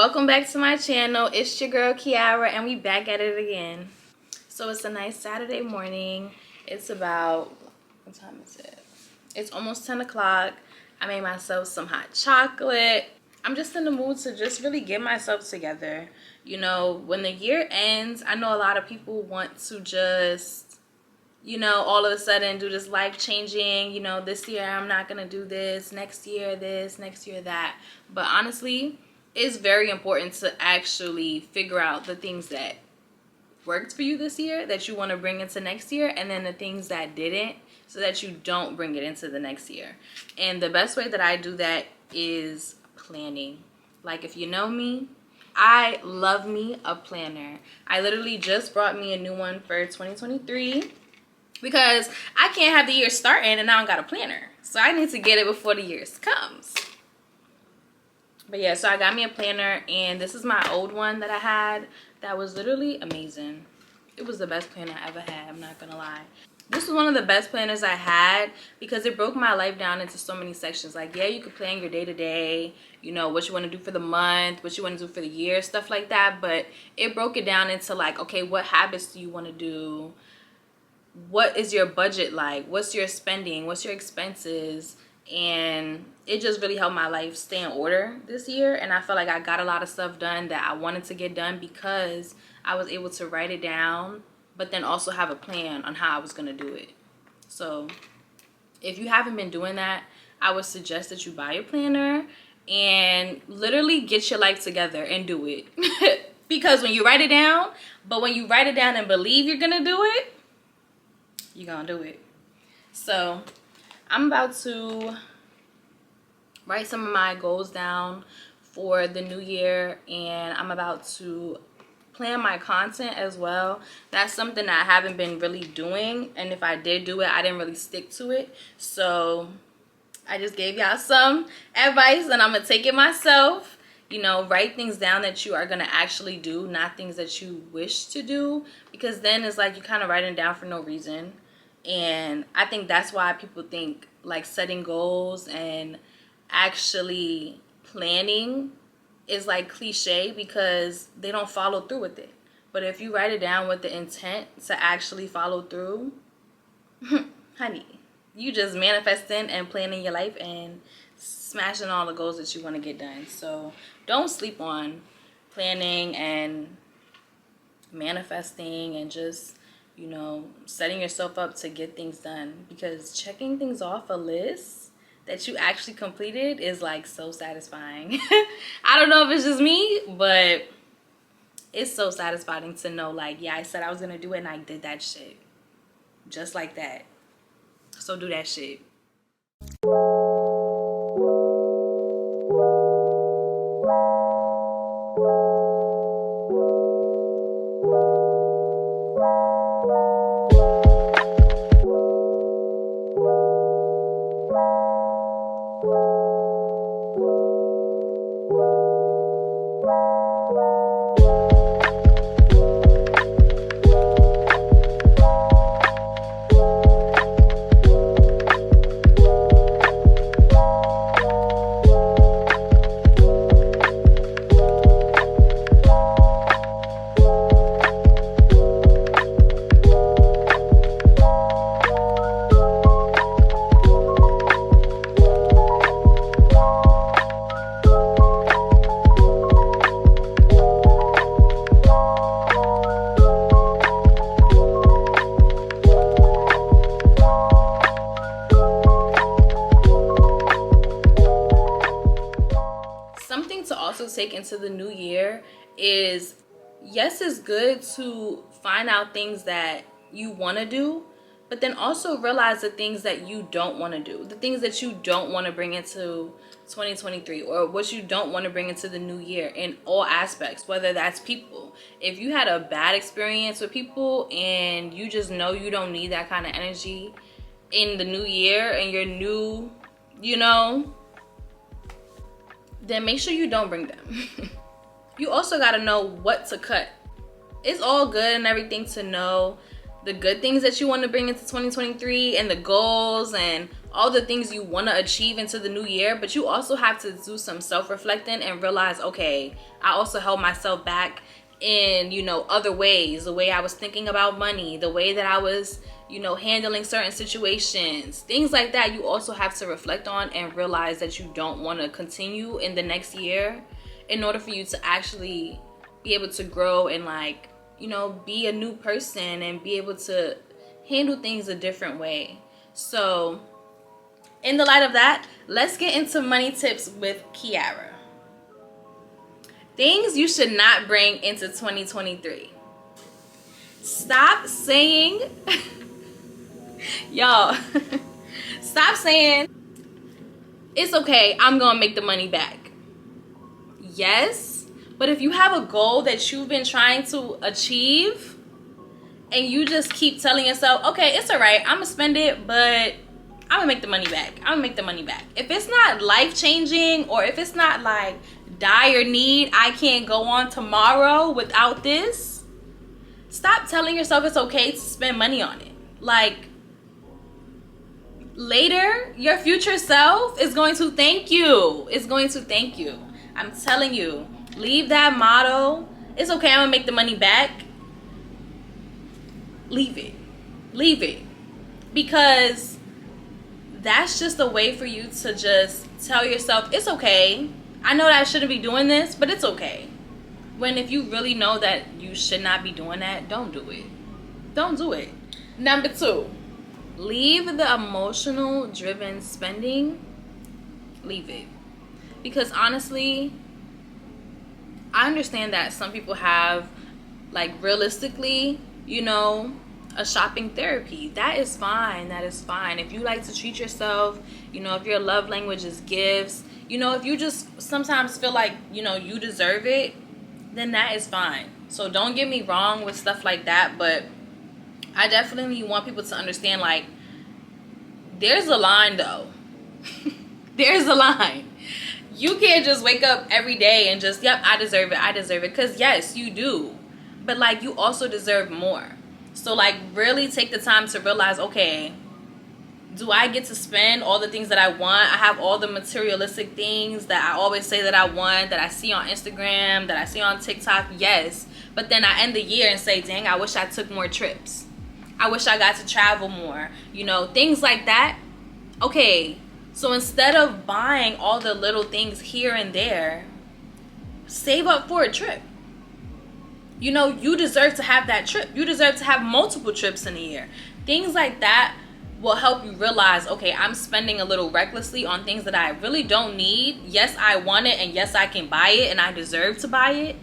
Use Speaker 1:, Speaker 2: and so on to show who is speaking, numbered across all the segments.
Speaker 1: Welcome back to my channel. It's your girl Kiara and we back at it again. So it's a nice Saturday morning. It's about, what time is it? It's almost 10 o'clock. I made myself some hot chocolate. I'm just in the mood to just really get myself together. You know, when the year ends, I know a lot of people want to just, you know, all of a sudden do this life-changing, you know, this year I'm not gonna do this, next year that. But honestly, it's very important to actually figure out the things that worked for you this year that you want to bring into next year, and then the things that didn't, so that you don't bring it into the next year. And the best way that I do that is planning. Like, if you know me, I love me a planner. I literally just brought me a new one for 2023 because I can't have the year starting and I don't got a planner. So I need to get it before the year comes. But yeah, so I got me a planner, and this is my old one that I had that was literally amazing. It was the best planner I ever had, I'm not gonna lie. This was one of the best planners I had because it broke my life down into so many sections. Like, yeah, you could plan your day-to-day, you know, what you want to do for the month, what you want to do for the year, stuff like that. But it broke it down into like, okay, what habits do you want to do? What is your budget like? What's your spending? What's your expenses? And it just really helped my life stay in order this year. And I felt like I got a lot of stuff done that I wanted to get done because I was able to write it down, but then also have a plan on how I was going to do it. So if you haven't been doing that, I would suggest that you buy a planner and literally get your life together and do it. Because when you write it down, but when you write it down and believe you're going to do it, you're going to do it. So I'm about to write some of my goals down for the new year, and I'm about to plan my content as well. That's something that I haven't been really doing, and if I did do it, I didn't really stick to it. So I just gave y'all some advice and I'm gonna take it myself. You know, write things down that you are gonna actually do, not things that you wish to do, because then it's like you kind of writing down for no reason. And I think that's why people think like setting goals and actually planning is like cliche, because they don't follow through with it. But if you write it down with the intent to actually follow through, honey, you just manifesting and planning your life and smashing all the goals that you want to get done. So don't sleep on planning and manifesting and just, you know, setting yourself up to get things done, because checking things off a list that you actually completed is like so satisfying. I don't know if it's just me, but it's so satisfying to know like, yeah, I said I was gonna do it and I did that shit just like that. So do that shit. Take into the new year is, yes, it's good to find out things that you want to do, but then also realize the things that you don't want to do, the things that you don't want to bring into 2023, or what you don't want to bring into the new year in all aspects, whether that's people. If you had a bad experience with people and you just know you don't need that kind of energy in the new year and you're new, you know, then make sure you don't bring them. You also got to know what to cut. It's all good and everything to know the good things that you want to bring into 2023 and the goals and all the things you want to achieve into the new year, but you also have to do some self-reflecting and realize, okay, I also held myself back in, you know, other ways. The way I was thinking about money, the way that I was, you know, handling certain situations, things like that. You also have to reflect on and realize that you don't want to continue in the next year in order for you to actually be able to grow and, like, you know, be a new person and be able to handle things a different way. So in the light of that, let's get into money tips with Kiara. Things you should not bring into 2023. Stop saying, y'all, stop saying, it's okay, I'm gonna make the money back. Yes, but if you have a goal that you've been trying to achieve and you just keep telling yourself, okay, it's all right, I'm gonna spend it, but I'm gonna make the money back. I'm gonna make the money back. If it's not life-changing, or if it's not like dire need, I can't go on tomorrow without this, stop telling yourself it's okay to spend money on it. Like, later, your future self is going to thank you. It's going to thank you. I'm telling you, leave that motto, it's okay, I'm gonna make the money back. Leave it. Leave it. Because that's just a way for you to just tell yourself, it's okay. I know that I shouldn't be doing this, but it's okay. When if you really know that you should not be doing that, don't do it. Don't do it. Number 2, leave the emotional driven spending. Leave it. Because honestly, I understand that some people have, like, realistically, you know, a shopping therapy. That is fine. That is fine. If you like to treat yourself, you know, if your love language is gifts, you know, if you just sometimes feel like, you know, you deserve it, then that is fine. So don't get me wrong with stuff like that, but I definitely want people to understand, like, there's a line though. There's a line. You can't just wake up every day and just, yep, I deserve it, I deserve it. Because yes, you do. But, like, you also deserve more. So, like, really take the time to realize, okay, do I get to spend all the things that I want? I have all the materialistic things that I always say that I want, that I see on Instagram, that I see on TikTok. Yes. But then I end the year and say, dang, I wish I took more trips. I wish I got to travel more. You know, things like that. Okay. So instead of buying all the little things here and there, save up for a trip. You know, you deserve to have that trip. You deserve to have multiple trips in a year. Things like that will help you realize, okay, I'm spending a little recklessly on things that I really don't need. Yes, I want it, and yes, I can buy it, and I deserve to buy it.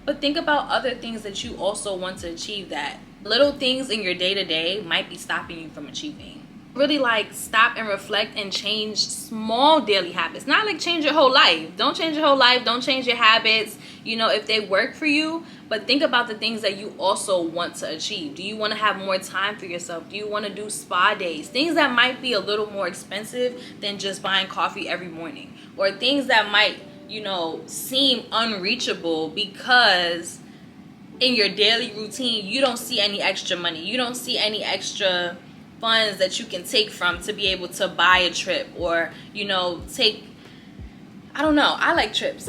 Speaker 1: But think about other things that you also want to achieve that little things in your day-to-day might be stopping you from achieving. Really, like, stop and reflect and change small daily habits. Not like change your whole life. Don't change your whole life. Don't change your habits, you know, if they work for you. But think about the things that you also want to achieve. Do you want to have more time for yourself? Do you want to do spa days? Things that might be a little more expensive than just buying coffee every morning. Or things that might, you know, seem unreachable because in your daily routine, you don't see any extra money. You don't see any extra funds that you can take from to be able to buy a trip, or, you know, take, I don't know, I like trips.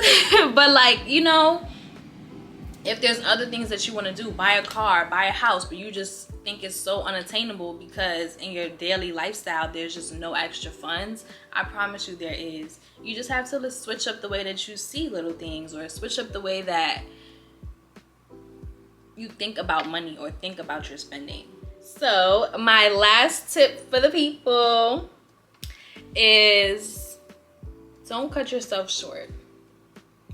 Speaker 1: But, like, you know, if there's other things that you want to do, buy a car, buy a house, but you just think it's so unattainable because in your daily lifestyle there's just no extra funds, I promise you there is. You just have to switch up the way that you see little things, or switch up the way that you think about money or think about your spending. So my last tip for the people is, don't cut yourself short.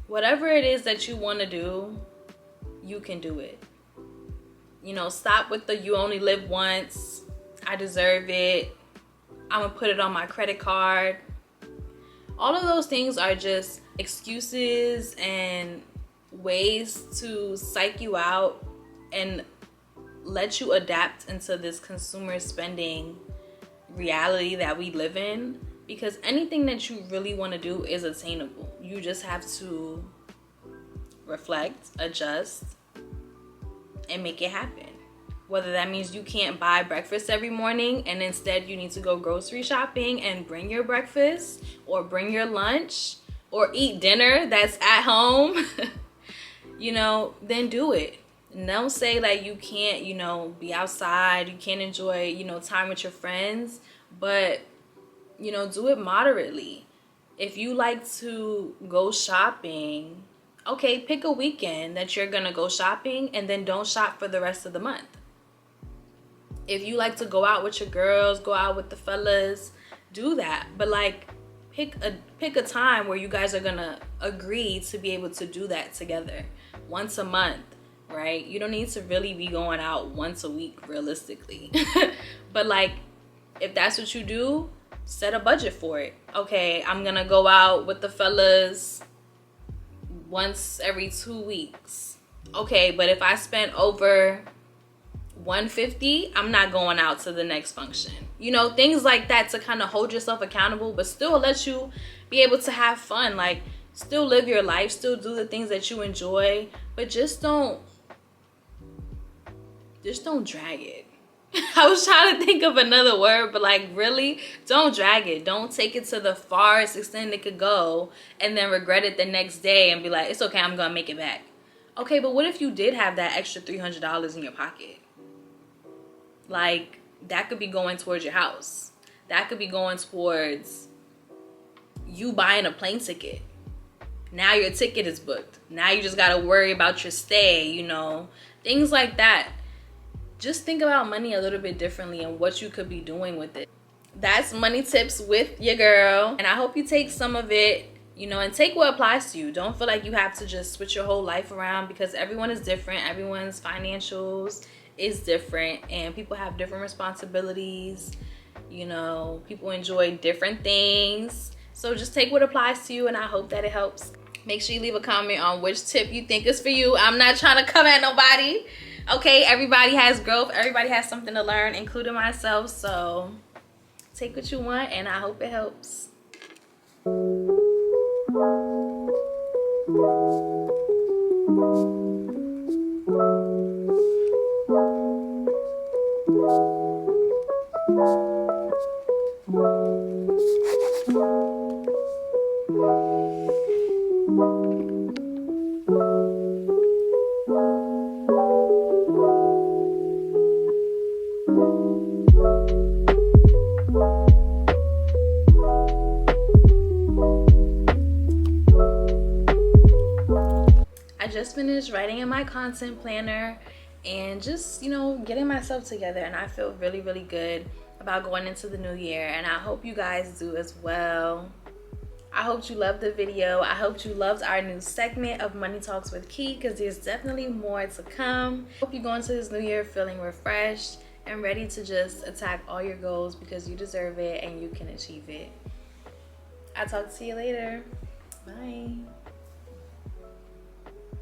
Speaker 1: Whatever it is that you want to do, you can do it. You know, stop with the you only live once, I deserve it, I'm gonna put it on my credit card. All of those things are just excuses and ways to psych you out and let you adapt into this consumer spending reality that we live in. Because anything that you really want to do is attainable. You just have to reflect, adjust, and make it happen. Whether that means you can't buy breakfast every morning and instead you need to go grocery shopping and bring your breakfast or bring your lunch or eat dinner that's at home, you know, then do it. And don't say like you can't, you know, be outside, you can't enjoy, you know, time with your friends, but, you know, do it moderately. If you like to go shopping, okay, pick a weekend that you're gonna go shopping and then don't shop for the rest of the month. If you like to go out with your girls, go out with the fellas, do that. But like pick a time where you guys are gonna agree to be able to do that together once a month, right? You don't need to really be going out once a week realistically. But like if that's what you do, set a budget for it. Okay, I'm gonna go out with the fellas once every 2 weeks. Okay, but if I spent over $150, I'm not going out to the next function. You know, things like that to kind of hold yourself accountable, but still let you be able to have fun. Like, still live your life, still do the things that you enjoy, but just don't drag it. I was trying to think of another word, but like really, don't drag it. Don't take it to the farthest extent it could go and then regret it the next day and be like, it's okay, I'm gonna make it back. Okay, but what if you did have that extra $300 in your pocket? Like, that could be going towards your house. That could be going towards you buying a plane ticket. Now your ticket is booked. Now you just gotta worry about your stay, you know, things like that. Just think about money a little bit differently and what you could be doing with it. That's money tips with your girl. And I hope you take some of it, you know, and take what applies to you. Don't feel like you have to just switch your whole life around because everyone is different. Everyone's financials is different and people have different responsibilities. You know, people enjoy different things. So just take what applies to you and I hope that it helps. Make sure you leave a comment on which tip you think is for you. I'm not trying to come at nobody. Okay, everybody has growth. Everybody has something to learn, including myself. So take what you want and I hope it helps. I just finished writing in my content planner and just, you know, getting myself together, and I feel really, really good about going into the new year, and I hope you guys do as well. I hope you loved the video. I hope you loved our new segment of Money Talks with Key because there's definitely more to come. Hope you go into this new year feeling refreshed and ready to just attack all your goals because you deserve it and you can achieve it. I'll talk to you later. Bye.